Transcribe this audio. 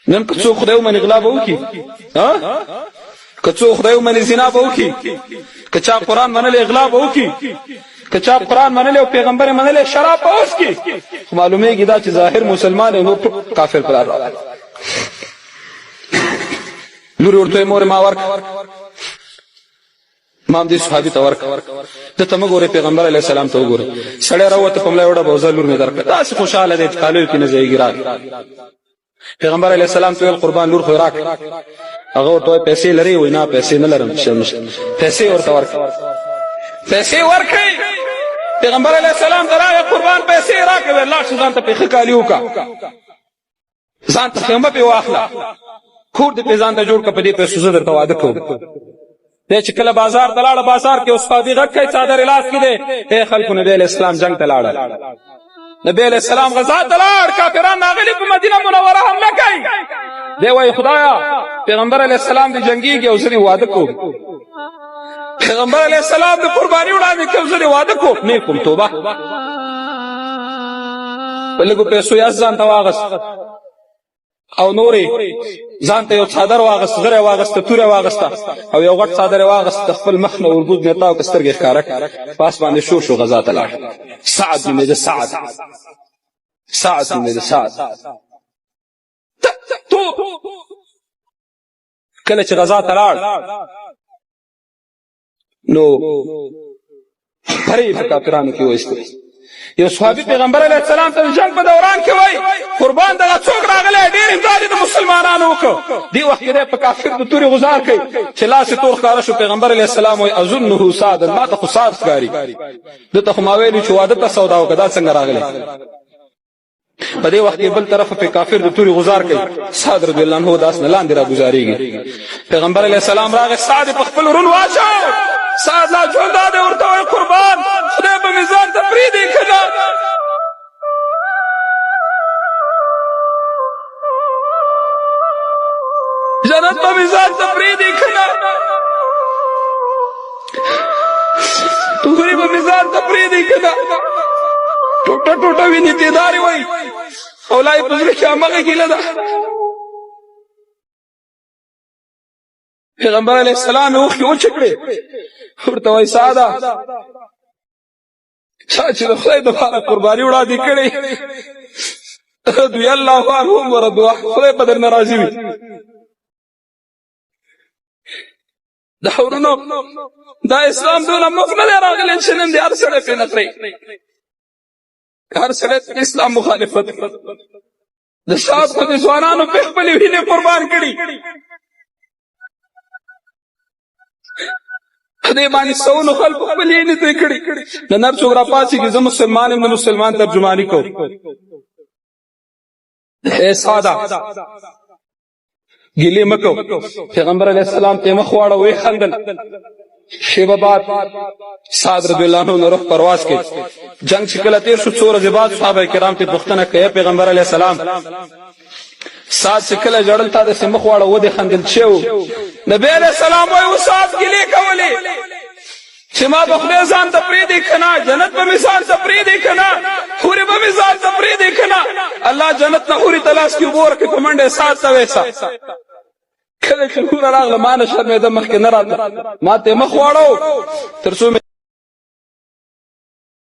نن که څوک خدای ومني غلا به وکړي که څوک خدای ومني زنا به وکړي که چا قرآن منلی اغلا به وکړي که چا قرآن منلی او پیغمبر منلی شراب به وڅکي خو معلومیږي دا چې ظاهر مسلمان دی نو کافر قرار راغلی لورې ورته مور ما ورکړه ما هم دې صحابي ته ورکړه دته مه ګورې پیغمبر علیه السلام ته وګوره سړی راووته په ملا یې وړه بوزه لور مې درکړه داسې خوشحاله دی چې کالیو کې نه ځایږي راغی پیغمبر علیه السلام ته ویل قربان لور خو یې راکړه هغه ورته وایي پیسې لرې وایي نه پیسې نه لرم پیسې ورته ورکړه پیسې ورکړئ پیغمبر علیه السلام ته راغی قربان پیسې یې راکړه ویل لاړ شه ځان ته پېښه کالي وکړه ځان ته خیمه پې واخله کور دې پې ځان ته جوړ کړه په دې پیسو زه درته واده کوم دی چې کله بازار ته لاړه بازار کې استادي غږ کوي څادر لاس کې دی ای خلکو نبي علیه السلام جنګ ته لاړل نبي علیه السلام غزا ته لاړ کافران راغلي په مدینه منوره حمله کوي دی وایي خدایا پیغمبر علیه السلام دې جنګېږي او زه دې واده کوم پیغمبر علیه السلام د قرباني وړاندې کوم زه دې واده کوم نه کوم توبه په لږو پیسو یې ځان ته واغست او نورې ځان ته یو څادر واغست غره واغسته توره واغسته او یو غټ څادر واغست خپل مخ نه ورګوز نه تاو کسترګې ښکارا پاس باندې شو غزا ته لاړ سعد بن سعد تو کله چې غزا ته لاړ نو پرې په کافرانو کې وایسته یو صحابي پیغمبر علیه السلام ته جنگ په دوران کې وای قربان دغه څوک راغلی ډېر امداد د مسلمانانو وکړو دې وخت کې په کافر د تورې غزار کوي چې لاس یې تور ښکاره شو پیغمبر علیه السلام وایي اظنه سعد ما ته خو سعد ښکاري دته خو ما ویلي چې واده ته سودا وکړه دا څنګه راغلی په دې وخت کې بل طرف په کافر د تورې غزار کوي سعد رضی الله عنه داس نه لاندې راګزارېږي پیغمبر علیه السلام راغی سعد په خپل ورون واچو سعد لا ژوندی دی ورته وایي قربان خدای به مې ځان ته پرېږدي که نه جنت به مې ځان ته پرېږدي که نه ټوکرې به مې ځان ته پرېږدي که نه ټوټه ټوټه وینې تېدارې وایي او لا یې په زړه کې همغه ګیله ده پیغمبر علیه السلام یې اوښکې وچې کړې ورته وایي سعده چا چې د خدای دپاره قرباني وړاندې کړې رضی الله عنهم ورضوا خدای په درنه راضي وي دا ورونو دا اسلام دونه مفت نه دی راغلی چې نن دې هر سړی پرې نکړئ هر سړی اسلام مخالفت د شاب خو د ځوانانو په خپلې وینې قربان کړي خدای باندې سونو خلکو خپلې وینې توی کړي نن هر څوک راپاڅېږي زه مسلمان یم د مسلمان ترجماني کوم ای ساده ګیلې مه کو پیغمبر علیه السلام ته یې مخ واړه ویې خندل شیبه بعد سعد رضی الله عنه روح پرواز کې جنگ چې کله تیر شو څو ورځې بعد صحابه کرام ته پوښتنه کوي پیغمبر علیه السلام سعد چې کله ژړل تا داسې مخ واړه ودې خندل شو نبی علیه السلام وایي اوس سعد ګیلې کولې چې ما به خدای ځان ته پرېږدي که نه جنت به مې ځان ته پرېږدي که نه حورې به مې ځان ته پرېږدي که نه الله جنت نه حورې ته لاس کې اوبه ورکړې په منډه یې سعد ته ویسه کله چې حوره راغله ما نه شرمېده مخکې نه راته ما ته یې مخ واړو تر څو